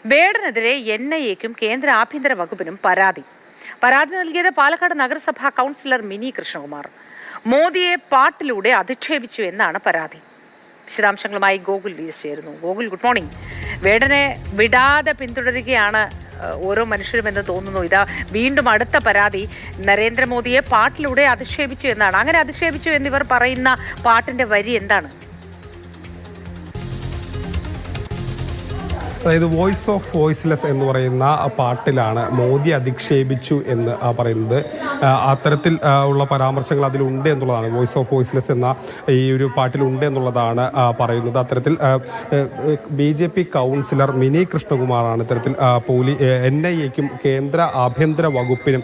വേടനെതിരെ NIAക്കും കേന്ദ്ര ആഭ്യന്തര വകുപ്പിനും പരാതി നൽകിയത് പാലക്കാട് നഗരസഭാ കൗൺസിലർ മിനി കൃഷ്ണകുമാർ. മോദിയെ പാട്ടിലൂടെ അധിക്ഷേപിച്ചു എന്നാണ് പരാതി. വിശദാംശങ്ങളുമായി ഗോകുൽ VS ചേരുന്നു. Gokul, good morning. വേടനെ വിടാതെ പിന്തുടരുകയാണ് ഓരോ മനുഷ്യരും എന്ന് തോന്നുന്നു. ഇതാ വീണ്ടും അടുത്ത പരാതി. നരേന്ദ്രമോദിയെ പാട്ടിലൂടെ അധിക്ഷേപിച്ചു എന്നാണ്. അങ്ങനെ അധിക്ഷേപിച്ചു എന്നിവർ പറയുന്ന പാട്ടിന്റെ വരി എന്താണ്? അതായത് വോയിസ് ഓഫ് വോയിസ്ലെസ് എന്ന് പറയുന്ന പാട്ടിലാണ് മോദി അധിക്ഷേപിച്ചു എന്ന് പറയുന്നത്. അത്തരത്തിൽ ഉള്ള പരാമർശങ്ങൾ അതിലുണ്ട് എന്നുള്ളതാണ്. വോയിസ് ഓഫ് വോയിസ്ലെസ് എന്ന ഈ ഒരു പാട്ടിലുണ്ട് എന്നുള്ളതാണ് പറയുന്നത്. അത്തരത്തിൽ BJP കൗൺസിലർ മിനി കൃഷ്ണകുമാറാണ് ഇത്തരത്തിൽ NIAക്കും കേന്ദ്ര ആഭ്യന്തര വകുപ്പിനും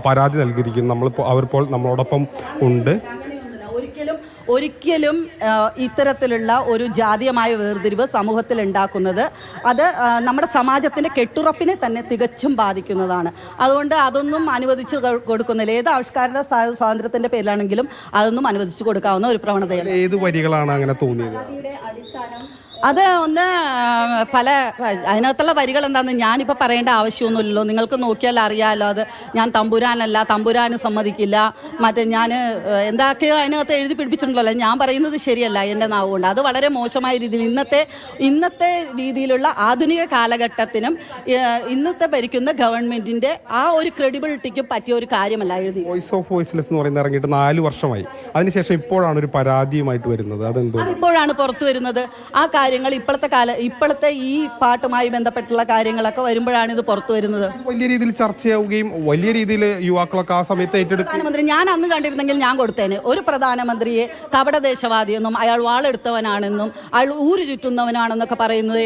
പരാതി നൽകിയിരിക്കുന്നത്. അവരിപ്പോൾ നമ്മളോടൊപ്പം ഉണ്ട്. ഒരിക്കലും ഇത്തരത്തിലുള്ള ഒരു ജാതീയമായ വേർതിരിവ് സമൂഹത്തിൽ ഉണ്ടാക്കുന്നത് അത് നമ്മുടെ സമാജത്തിൻ്റെ കെട്ടുറപ്പിനെ തന്നെ തികച്ചും ബാധിക്കുന്നതാണ്. അതുകൊണ്ട് അതൊന്നും അനുവദിച്ചു കൊടുക്കുന്നില്ല. ഏത് ആവിഷ്കാര സ്വാതന്ത്ര്യത്തിൻ്റെ പേരിലാണെങ്കിലും അതൊന്നും അനുവദിച്ചു കൊടുക്കാവുന്ന ഒരു പ്രവണതയാണ്. ഏത് വരികളാണ് അങ്ങനെ തോന്നിയത്? അത് ഒന്ന് അതിനകത്തുള്ള വരികൾ എന്താണെന്ന് ഞാനിപ്പോൾ പറയേണ്ട ആവശ്യമൊന്നുമില്ലല്ലോ. നിങ്ങൾക്ക് നോക്കിയാൽ അറിയാമല്ലോ. അത് ഞാൻ തമ്പുരാനല്ല, തമ്പുരാന് സമ്മതിക്കില്ല, മറ്റേ ഞാൻ എന്താക്കെയോ അതിനകത്ത് എഴുതി പിടിപ്പിച്ചിട്ടുണ്ടല്ലോ. ഞാൻ പറയുന്നത് ശരിയല്ല എൻ്റെ നാവുകൊണ്ട്. അത് വളരെ മോശമായ രീതിയിൽ ഇന്നത്തെ രീതിയിലുള്ള ആധുനിക കാലഘട്ടത്തിനും ഇന്നത്തെ ഭരിക്കുന്ന ഗവൺമെന്റിന്റെ ആ ഒരു ക്രെഡിബിലിറ്റിക്കും പറ്റിയ ഒരു കാര്യമല്ല എഴുതി. വോയിസ് ഓഫ് വോയിസ്ലെസ് എന്ന് പറയുന്നത് ഇറങ്ങിയിട്ട് 4 വർഷമായി. അതിനുശേഷം ഇപ്പോഴാണ് ഒരു പരാതിയുമായിട്ട് വരുന്നത്. അതിപ്പോഴാണ് പുറത്തു വരുന്നത്. ആ ഇപ്പോഴത്തെ ഈ പാട്ടുമായി ബന്ധപ്പെട്ടുള്ള കാര്യങ്ങളൊക്കെ വരുമ്പോഴാണ് ഇത് പുറത്തു വരുന്നത്. വലിയ രീതിയിൽ ചർച്ചയാവുകയും വലിയ രീതിയിൽ യുവാക്കളൊക്കെ ആ സമയത്ത് ഏറ്റെടുത്തു. പ്രധാനമന്ത്രി ഞാൻ അന്ന് കണ്ടിരുന്നെങ്കിൽ ഞാൻ കൊടുത്തേനെ. ഒരു പ്രധാനമന്ത്രിയെ കപടദേശവാദിയെന്നും അയാൾ വാളെടുത്തവനാണെന്നും അയാൾ ഊര് ചുറ്റുന്നവനാണെന്നൊക്കെ പറയുന്നത്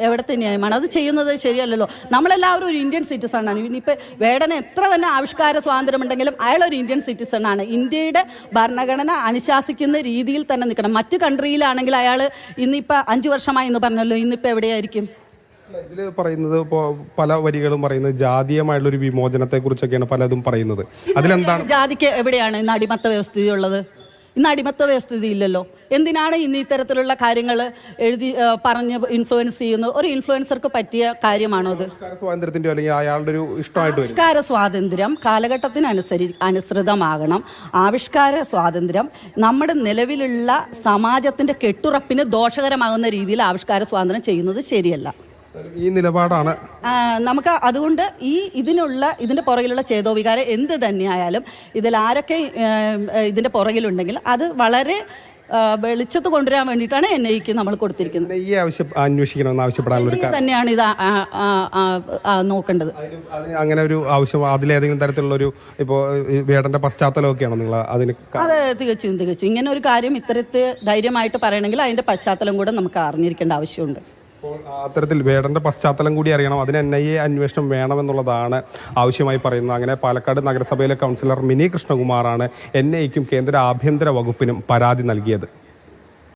എവിടത്തെ ന്യായമാണ്? അത് ചെയ്യുന്നത് ശരിയല്ലല്ലോ. നമ്മളെല്ലാവരും ഒരു ഇന്ത്യൻ സിറ്റിസൺ ആണ്. ഇനിയിപ്പോൾ വേടന് എത്ര തന്നെ ആവിഷ്കാര സ്വാതന്ത്ര്യമുണ്ടെങ്കിലും അയാൾ ഒരു ഇന്ത്യൻ സിറ്റിസൺ ആണ്. ഇന്ത്യയുടെ ഭരണഘടന അനുശാസിക്കുന്ന രീതിയിൽ തന്നെ നിൽക്കണം. മറ്റു കൺട്രിയിലാണെങ്കിൽ അയാൾ ഇന്നിപ്പോൾ 5 വർഷമായി എന്ന് പറഞ്ഞല്ലോ, ഇന്നിപ്പോൾ എവിടെയായിരിക്കും? ഇതിൽ പറയുന്നത് പല വരികളും പറയുന്നത് ജാതീയമായുള്ള ഒരു വിമോചനത്തെ കുറിച്ചൊക്കെയാണ് പലതും പറയുന്നത്. അതിലെന്താണ് ജാതിക്ക് എവിടെയാണ് ഇന്ന് അടിമത്ത വ്യവസ്ഥിതി ഉള്ളത്? ഇന്ന് അടിമത്ത വ്യവസ്ഥിതി ഇല്ലല്ലോ. എന്തിനാണ് ഇന്ന് ഇത്തരത്തിലുള്ള കാര്യങ്ങൾ എഴുതി പറഞ്ഞ് ഇൻഫ്ലുവൻസ് ചെയ്യുന്നത്? ഒരു ഇൻഫ്ലുവൻസർക്ക് പറ്റിയ കാര്യമാണോ അത്? സ്വാതന്ത്ര്യത്തിന്റെ അല്ലെങ്കിൽ അയാളുടെ ഒരു ഇഷ്ടമായിട്ട് ആവിഷ്കാര സ്വാതന്ത്ര്യം കാലഘട്ടത്തിന് അനുസൃതമാകണം. ആവിഷ്കാര സ്വാതന്ത്ര്യം നമ്മുടെ നിലവിലുള്ള സമാജത്തിന്റെ കെട്ടുറപ്പിന് ദോഷകരമാകുന്ന രീതിയിൽ ആവിഷ്കാര സ്വാതന്ത്ര്യം ചെയ്യുന്നത് ശരിയല്ല. ഈ നിലപാടാണ് നമുക്ക്. അതുകൊണ്ട് ഇതിന്റെ പുറകിലുള്ള ചേതോവികാരം എന്ത് തന്നെയായാലും ഇതിൽ ആരൊക്കെ ഇതിന്റെ പുറകിലുണ്ടെങ്കിൽ അത് വളരെ വെളിച്ചത്ത് കൊണ്ടുവരാൻ വേണ്ടിയിട്ടാണ് NIAക്ക് നമ്മൾ കൊടുത്തിരിക്കുന്നത്. തന്നെയാണ് ഇത് നോക്കേണ്ടത്. അങ്ങനെ ഒരു ആവശ്യം അതിലേതെങ്കിലും തരത്തിലുള്ള ഒരു ഇപ്പോൾ വേടന്റെ പശ്ചാത്തലമൊക്കെയാണോ നിങ്ങൾ അതിന്? അതെ, തികച്ചും ഇങ്ങനെ ഒരു കാര്യം ഇത്തരത്തിൽ ധൈര്യമായിട്ട് പറയണമെങ്കിൽ അതിന്റെ പശ്ചാത്തലം കൂടെ നമുക്ക് അറിഞ്ഞിരിക്കേണ്ട ആവശ്യമുണ്ട്. അത്തരത്തിൽ വേടന്റെ പശ്ചാത്തലം കൂടി അറിയണം. അതിന് NIA അന്വേഷണം വേണമെന്നുള്ളതാണ് ആവശ്യമായി പറയുന്നത്. അങ്ങനെ പാലക്കാട് നഗരസഭയിലെ കൗൺസിലർ മിനി കൃഷ്ണകുമാറാണ് NIAക്കും കേന്ദ്ര ആഭ്യന്തര വകുപ്പിനും പരാതി നൽകിയത്.